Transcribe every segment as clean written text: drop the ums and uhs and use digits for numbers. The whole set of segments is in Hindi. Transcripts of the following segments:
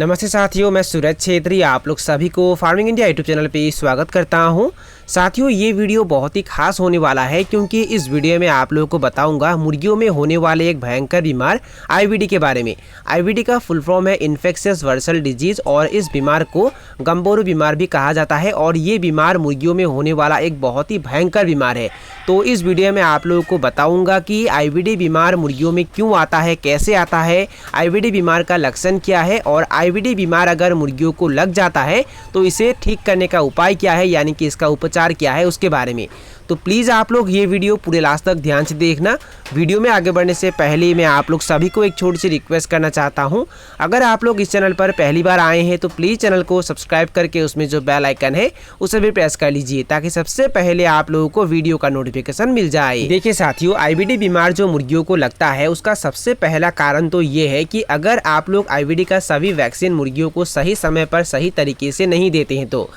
नमस्ते साथियों, मैं सूरज छेत्री आप लोग सभी को फार्मिंग इंडिया यूट्यूब चैनल पे स्वागत करता हूं। साथियों, ये वीडियो बहुत ही खास होने वाला है क्योंकि इस वीडियो में आप लोगों को बताऊंगा मुर्गियों में होने वाले एक भयंकर बीमार आईवीडी के बारे में। आईवीडी का फुल फॉर्म है इन्फेक्शियस वर्सल डिजीज और इस बीमार को गंबोरू बीमार भी कहा जाता है और ये बीमार मुर्गियों में होने वाला एक बहुत ही भयंकर बीमार है। तो इस वीडियो में आप लोगों को बताऊंगा कि आईवीडी बीमार मुर्गियों में क्यों आता है, कैसे आता है, आईवीडी बीमार का लक्षण क्या है और आईवीडी बीमार अगर मुर्गियों को लग जाता है तो इसे ठीक करने का उपाय क्या है, यानी कि इसका उपचार क्या है, उसके बारे में। तो प्लीज़ आप लोग ये वीडियो पूरे लास्ट तक ध्यान से देखना। वीडियो में आगे बढ़ने से पहले मैं आप लोग सभी को एक छोटी सी रिक्वेस्ट करना चाहता हूं। अगर आप लोग इस चैनल पर पहली बार आए हैं तो प्लीज़ चैनल को सब्सक्राइब करके उसमें जो बेल आइकन है उसे भी प्रेस कर लीजिए ताकि सबसे पहले आप लोगों को वीडियो का नोटिफिकेशन मिल जाए। देखिए साथियों, आईवीडी बीमार जो मुर्गियों को लगता है उसका सबसे पहला कारण तो ये है कि अगर आप लोग आईवीडी का सभी वैक्सीन मुर्गियों को सही समय पर सही तरीके से नहीं देते हैं तो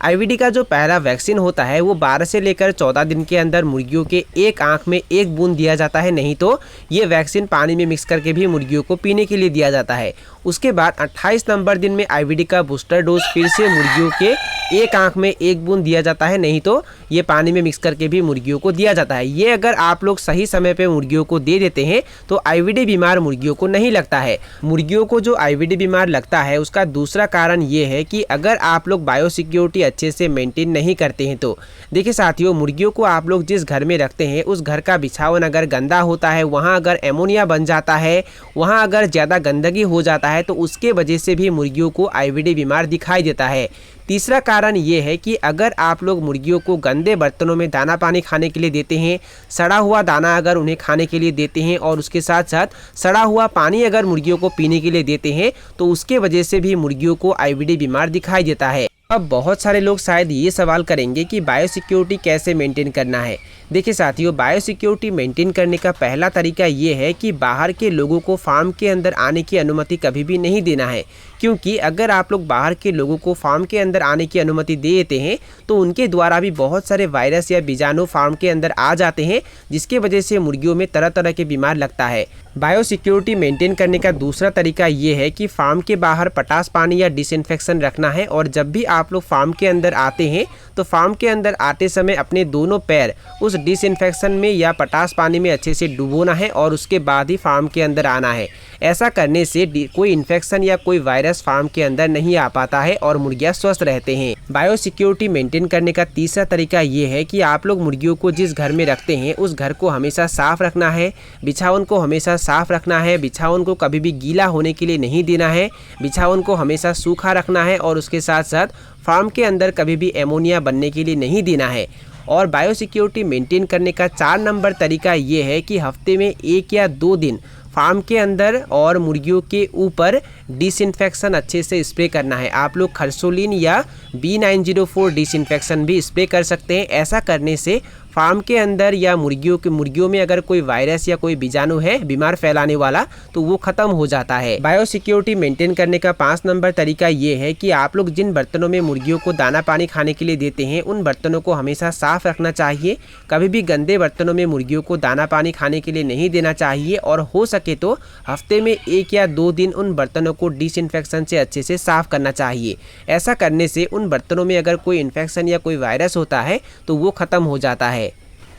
आईवीडी का जो पहला वैक्सीन होता है वो 12 से लेकर 14 दिन के अंदर मुर्गियों के एक आंख में एक बूंद दिया जाता है, नहीं तो ये वैक्सीन पानी में मिक्स करके भी मुर्गियों को पीने के लिए दिया जाता है। उसके बाद 28 नंबर दिन में आईवीडी का बूस्टर डोज फिर से मुर्गियों के एक आंख में एक बूंद दिया जाता है, नहीं तो ये पानी में मिक्स करके भी मुर्गियों को दिया जाता है। ये अगर आप लोग सही समय पे मुर्गियों को दे देते हैं तो आईवीडी बीमार मुर्गियों को नहीं लगता है। मुर्गियों को जो आईवीडी बीमार लगता है उसका दूसरा कारण ये है कि अगर आप लोग बायोसिक्योरिटी अच्छे से मेंटेन नहीं करते हैं तो देखिए साथियों, मुर्गियों को आप लोग जिस घर में रखते हैं उस घर का बिछावन अगर गंदा होता है, वहाँ अगर एमोनिया बन जाता है, वहाँ अगर ज़्यादा गंदगी हो जाता है तो उसके वजह से भी मुर्गियों को आईवीडी बीमार दिखाई देता है। तीसरा कारण ये है कि अगर आप लोग मुर्गियों को गंदे बर्तनों में दाना पानी खाने के लिए देते हैं, सड़ा हुआ दाना अगर उन्हें खाने के लिए देते हैं और उसके साथ साथ सड़ा हुआ पानी अगर मुर्गियों को पीने के लिए देते हैं तो उसके वजह से भी मुर्गियों को आईवीडी बीमार दिखाई देता है। अब बहुत सारे लोग शायद ये सवाल करेंगे कि बायोसिक्योरिटी कैसे मेंटेन करना है। देखिए साथियों, बायोसिक्योरिटी मेंटेन करने का पहला तरीका ये है कि बाहर के लोगों को फार्म के अंदर आने की अनुमति कभी भी नहीं देना है, क्योंकि अगर आप लोग बाहर के लोगों को फार्म के अंदर आने की अनुमति दे देते हैं तो उनके द्वारा भी बहुत सारे वायरस या बीजाणु फार्म के अंदर आ जाते हैं, जिसके वजह से मुर्गियों में तरह तरह के बीमार लगता है। बायोसिक्योरिटी मेंटेन करने का दूसरा तरीका ये है कि फार्म के बाहर पटास पानी या डिसइंफेक्शन रखना है और जब भी आप लोग फार्म के अंदर आते हैं तो फार्म के अंदर आते समय अपने दोनों पैर उस डिसइंफेक्शन में या पटास पानी में अच्छे से डुबोना है और उसके बाद ही फार्म के अंदर आना है। ऐसा करने से कोई इन्फेक्शन या कोई वायरस फार्म के अंदर नहीं आ पाता है और मुर्गियाँ स्वस्थ रहते हैं। बायोसिक्योरिटी मेंटेन करने का तीसरा तरीका ये है कि आप लोग मुर्गियों को जिस घर में रखते हैं उस घर को हमेशा साफ रखना है, बिछावन को हमेशा साफ रखना है, बिछावन को कभी भी गीला होने के लिए नहीं देना है, बिछावन को हमेशा सूखा रखना है और उसके साथ साथ फार्म के अंदर कभी भी एमोनिया बनने के लिए नहीं देना है। और बायोसिक्योरिटी मेंटेन करने का 4 नंबर तरीका ये है कि हफ्ते में 1 या 2 दिन फार्म के अंदर और मुर्गियों के ऊपर डिसइंफेक्शन अच्छे से स्प्रे करना है। आप लोग खरसोलिन या B904 डिसइंफेक्शन भी स्प्रे कर सकते हैं। ऐसा करने से फार्म के अंदर या मुर्गियों में अगर कोई वायरस या कोई बीजाणु है बीमार फैलाने वाला तो वो खत्म हो जाता है। बायोसिक्योरिटी मेंटेन करने का 5 नंबर तरीका ये है कि आप लोग जिन बर्तनों में मुर्गियों को दाना पानी खाने के लिए देते हैं उन बर्तनों को हमेशा साफ रखना चाहिए। कभी भी गंदे बर्तनों में मुर्गियों को दाना पानी खाने के लिए नहीं देना चाहिए और हो सके तो हफ्ते में 1 या 2 दिन उन बर्तनों को डिसइंफेक्शन से अच्छे से साफ करना चाहिए। ऐसा करने से उन बर्तनों में अगर कोई इन्फेक्शन या कोई वायरस होता है तो वो खत्म हो जाता है।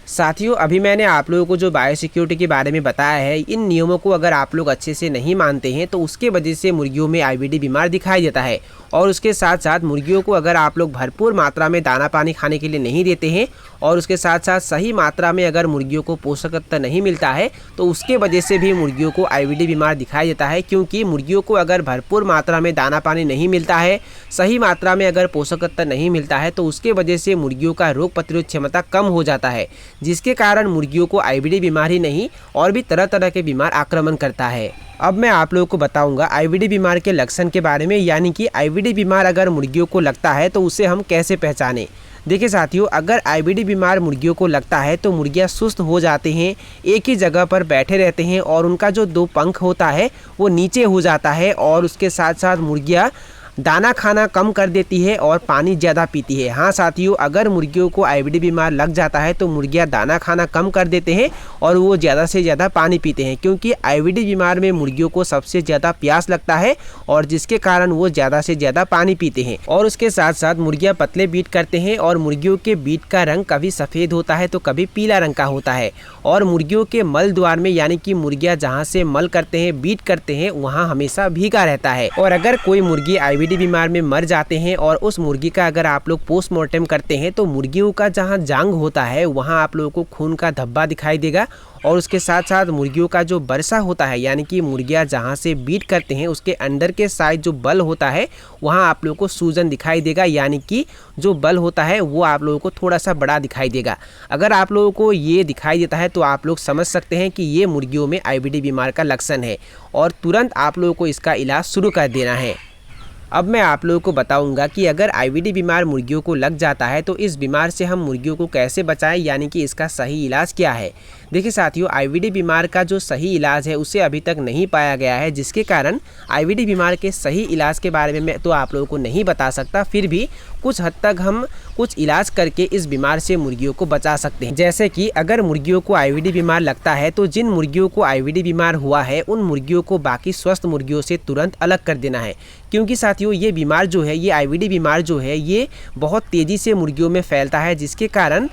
साथियों, अभी मैंने आप लोगों को जो बायोसिक्योरिटी के बारे में बताया है, इन नियमों को अगर आप लोग अच्छे से नहीं मानते हैं तो उसके वजह से मुर्गियों में आईवीडी बीमार दिखाई देता है। और उसके साथ साथ मुर्गियों को अगर आप लोग भरपूर मात्रा में दाना पानी खाने के लिए नहीं देते हैं और उसके साथ साथ सही मात्रा में अगर मुर्गियों को पोषक तत्व नहीं मिलता है तो उसके वजह से भी मुर्गियों को आईवीडी बीमार दिखाई देता है, क्योंकि मुर्गियों को अगर भरपूर मात्रा में दाना पानी नहीं मिलता है, सही मात्रा में अगर पोषक तत्व नहीं मिलता है तो उसके वजह से मुर्गियों का रोग प्रतिरोध क्षमता कम हो जाता है, जिसके कारण मुर्गियों को आईवीडी बीमार ही नहीं और भी तरह तरह के बीमार आक्रमण करता है। अब मैं आप लोगों को बताऊंगा आईवीडी बीमार के लक्षण के बारे में, यानी कि आईवीडी बीमार अगर मुर्गियों को लगता है तो उसे हम कैसे पहचानें। देखिए साथियों, अगर आईवीडी बीमार मुर्गियों को लगता है तो मुर्गियां सुस्त हो जाते हैं, एक ही जगह पर बैठे रहते हैं और उनका जो 2 पंख होता है वो नीचे हो जाता है और उसके साथ साथ मुर्गियां दाना खाना कम कर देती है और पानी ज़्यादा पीती है। हाँ साथियों, अगर मुर्गियों को आईबीडी बीमार लग जाता है तो मुर्गियाँ दाना खाना कम कर देते हैं और वो ज़्यादा से ज़्यादा पानी पीते हैं, क्योंकि आईबीडी बीमार में मुर्गियों को सबसे ज़्यादा प्यास लगता है और जिसके कारण वो ज़्यादा से ज़्यादा पानी पीते हैं। और उसके साथ साथ मुर्गियाँ पतले बीट करते हैं और मुर्गियों के बीट का रंग कभी सफ़ेद होता है तो कभी पीला रंग का होता है। और मुर्गियों के मल द्वार में, यानी कि मुर्गियाँ जहाँ से मल करते हैं, बीट करते हैं, वहाँ हमेशा भीगा रहता है। और अगर कोई मुर्गी आईबीडी बीमार में मर जाते हैं और उस मुर्गी का अगर आप लोग पोस्टमार्टम करते हैं तो मुर्गियों का जहाँ जांग होता है वहाँ आप लोगों को खून का धब्बा दिखाई देगा। और उसके साथ साथ मुर्गियों का जो बरसा होता है, यानी कि मुर्गियाँ जहाँ से बीट करते हैं उसके अंदर के साइड जो बल होता है वहाँ आप लोगों को सूजन दिखाई देगा, यानी कि जो बल होता है वो आप लोगों को थोड़ा सा बड़ा दिखाई देगा। अगर आप लोगों को ये दिखाई देता है तो आप लोग समझ सकते हैं कि ये मुर्गियों में आईबीडी बीमार का लक्षण है और तुरंत आप लोगों को इसका इलाज शुरू कर देना है। अब मैं आप लोगों को बताऊंगा कि अगर आईबीडी बीमार मुर्गियों को लग जाता है तो इस बीमार से हम मुर्गियों को कैसे बचाएं, यानी कि इसका सही इलाज क्या है। देखिए साथियों, आईबीडी बीमार का जो सही इलाज है उसे अभी तक नहीं पाया गया है, जिसके कारण आईबीडी बीमार के सही इलाज के बारे में मैं तो आप लोगों को नहीं बता सकता। फिर भी कुछ हद तक हम कुछ इलाज करके इस बीमार से मुर्गियों को बचा सकते हैं। जैसे कि अगर मुर्गियों को आईबीडी बीमार लगता है तो जिन मुर्गियों को आईबीडी बीमार हुआ है उन मुर्गियों को बाकी स्वस्थ मुर्गियों से तुरंत अलग कर देना है, क्योंकि साथियों ये बीमार जो है, ये आईबीडी बीमार जो है, ये बहुत तेज़ी से मुर्गियों में फैलता है, जिसके कारण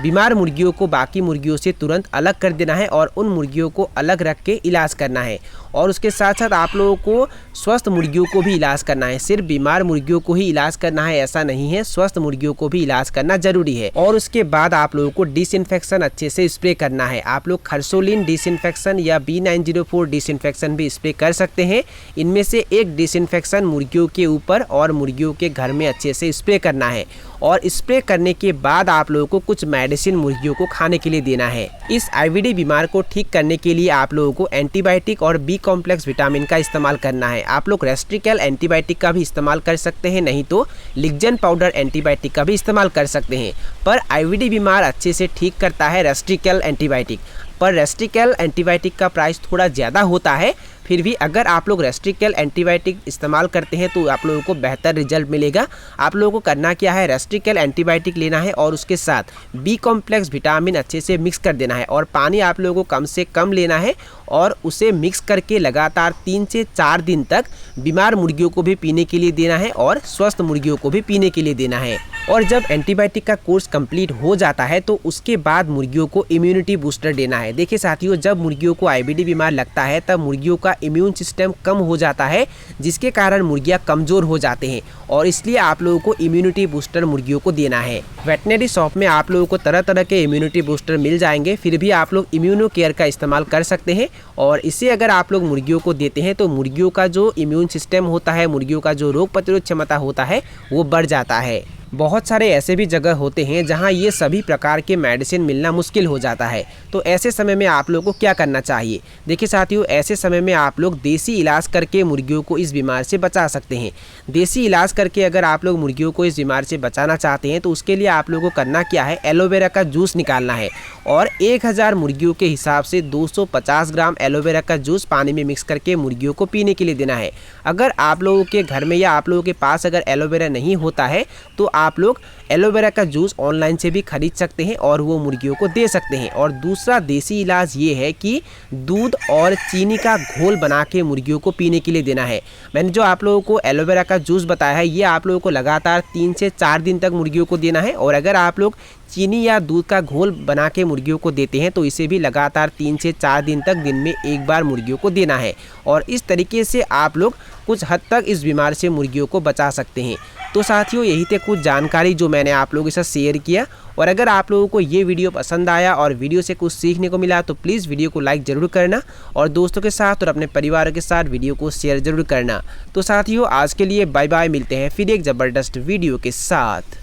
बीमार मुर्गियों को बाकी मुर्गियों से तुरंत अलग कर देना है और उन मुर्गियों को अलग रख के इलाज करना है। और उसके साथ साथ आप लोगों को स्वस्थ मुर्गियों को भी इलाज करना है। सिर्फ बीमार मुर्गियों को ही इलाज करना है ऐसा नहीं है, स्वस्थ मुर्गियों को भी इलाज करना जरूरी है। और उसके बाद आप लोगों को डिसइंफेक्शन अच्छे से स्प्रे करना है। आप लोग खरसोलिन डिसइंफेक्शन या B904 डिसइंफेक्शन भी स्प्रे कर सकते हैं। इनमें से एक डिसइंफेक्शन मुर्गियों के ऊपर और मुर्गियों के घर में अच्छे से स्प्रे करना है। और स्प्रे करने के बाद आप लोगों को कुछ मेडिसिन मुर्गियों को खाने के लिए देना है। इस आईबीडी बीमार को ठीक करने के लिए आप लोगों को एंटीबायोटिक और बी कॉम्प्लेक्स विटामिन का इस्तेमाल करना है। आप लोग रेस्ट्रिकल एंटीबायोटिक का भी इस्तेमाल कर सकते हैं, नहीं तो लिग्जन पाउडर एंटीबायोटिक का भी इस्तेमाल कर सकते हैं। पर आईबीडी बीमार अच्छे से ठीक करता है रेस्ट्रिकल एंटीबायोटिक। पर रेस्ट्रिकल एंटीबायोटिक का प्राइस थोड़ा ज़्यादा होता है। फिर भी अगर आप लोग रेस्ट्रिकल एंटीबायोटिक इस्तेमाल करते हैं तो आप लोगों को बेहतर रिजल्ट मिलेगा। आप लोगों को करना क्या है, रेस्ट्रिकल एंटीबायोटिक लेना है और उसके साथ बी कॉम्प्लेक्स विटामिन अच्छे से मिक्स कर देना है और पानी आप लोगों को कम से कम लेना है और उसे मिक्स करके लगातार 3 से 4 दिन तक बीमार मुर्गियों को भी पीने के लिए देना है और स्वस्थ मुर्गियों को भी पीने के लिए देना है। और जब एंटीबायोटिक का कोर्स कंप्लीट हो जाता है तो उसके बाद मुर्गियों को इम्यूनिटी बूस्टर देना है। देखिए साथियों, जब मुर्गियों को आईबीडी बीमार लगता है तब मुर्गियों का इम्यून सिस्टम कम हो जाता है, जिसके कारण मुर्गियां कमज़ोर हो जाते हैं और इसलिए आप लोगों को इम्यूनिटी बूस्टर मुर्गियों को देना है। वेटनरी शॉप में आप लोगों को तरह तरह के इम्यूनिटी बूस्टर मिल जाएंगे, फिर भी आप लोग इम्यूनो केयर का इस्तेमाल कर सकते हैं। और इसे अगर आप लोग मुर्गियों को देते हैं तो मुर्गियों का जो इम्यून सिस्टम होता है, मुर्गियों का जो रोग प्रतिरोध क्षमता होता है वो बढ़ जाता है। बहुत सारे ऐसे भी जगह होते हैं जहां ये सभी प्रकार के मेडिसिन मिलना मुश्किल हो जाता है, तो ऐसे समय में आप लोगों को क्या करना चाहिए। देखिए साथियों, ऐसे समय में आप लोग देसी इलाज करके मुर्गियों को इस बीमार से बचा सकते हैं। देसी इलाज करके अगर आप लोग मुर्गियों को इस बीमार से बचाना चाहते हैं तो उसके लिए आप लोगों को करना क्या है, एलोवेरा का जूस निकालना है और 1000 मुर्गियों के हिसाब से 250 ग्राम एलोवेरा का जूस पानी में मिक्स करके मुर्गियों को पीने के लिए देना है। अगर आप लोगों के घर में या आप लोगों के पास अगर एलोवेरा नहीं होता है तो आप लोग एलोवेरा का जूस ऑनलाइन से भी खरीद सकते हैं और वो मुर्गियों को दे सकते हैं। और दूसरा देसी इलाज ये है कि दूध और चीनी का घोल बना के मुर्गियों को पीने के लिए देना है। मैंने जो आप लोगों को एलोवेरा का जूस बताया है ये आप लोगों को लगातार 3 से 4 दिन तक मुर्गियों को देना है। और अगर आप लोग चीनी या दूध का घोल बना के मुर्गियों को देते हैं तो इसे भी लगातार 3 से 4 दिन तक दिन में एक बार मुर्गियों को देना है। और इस तरीके से आप लोग कुछ हद तक इस बीमार से मुर्गियों को बचा सकते हैं। तो साथियों, यही थे कुछ जानकारी जो मैंने आप लोगों के साथ शेयर किया। और अगर आप लोगों को ये वीडियो पसंद आया और वीडियो से कुछ सीखने को मिला तो प्लीज़ वीडियो को लाइक ज़रूर करना और दोस्तों के साथ और अपने परिवार के साथ वीडियो को शेयर ज़रूर करना। तो साथियों, आज के लिए बाय बाय, मिलते हैं फिर एक ज़बरदस्त वीडियो के साथ।